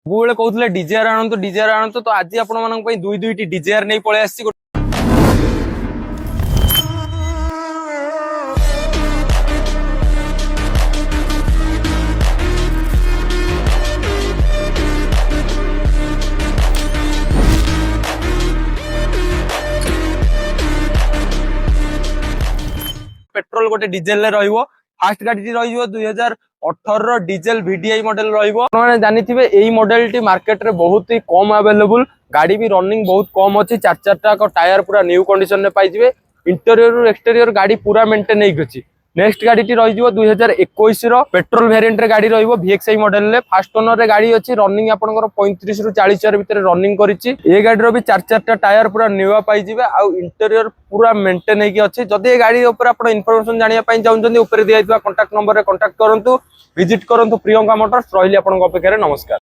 ସବୁବେଳେ କହୁଥିଲେ ଡିଜାୟାର ଆଣନ୍ତୁ ତ ଆଜି ଆପଣମାନଙ୍କ ପାଇଁ ଦୁଇଟି ଡିଜାୟାର ନେଇ ପଳେଇ ଆସିଛି। पेट्रोल गोटे डिजेल रहिबो। फास्ट गाड़ी रहिबो 2018 डिजेल VDI मॉडल रहिबो। आपने जानिथिबे एई मॉडल टी मार्केट रे बहुत ही कम अवेलेबल। गाड़ी भी रनिंग बहुत कम अछि। चार का टायर पूरा न्यू कंडीशन में पाइजिबे। इंटीरियर एक्सटीरियर गाड़ी पूरा मेंटेन हेइ गछि। नेक्स्ट गाड़ी टी रहिबो 2021 रो पेट्रोल वेरिएंट रे गाड़ी रहिबो VXI मॉडल रे। फास्ट ओनर रे गाड़ी अछि। रनिंग आपनकर 35 रु 40 हजार भीतर रनिंग करिछि। ए गाड़ी रो भी चार टायर पूरा न्यू पाइजिबे। आ इंटीरियर पूरा मेंटेन हेइ अछि। जदि ए गाड़ी ऊपर आपण इन्फॉर्मेशन जानिया पई चाहुचंदी ऊपर दिया कांटेक्ट नंबर रे कांटेक्ट करंतु। विजिट करंतु प्रियंका मोटर्स। रहिली आपनक अपेक्षा रे नमस्कार।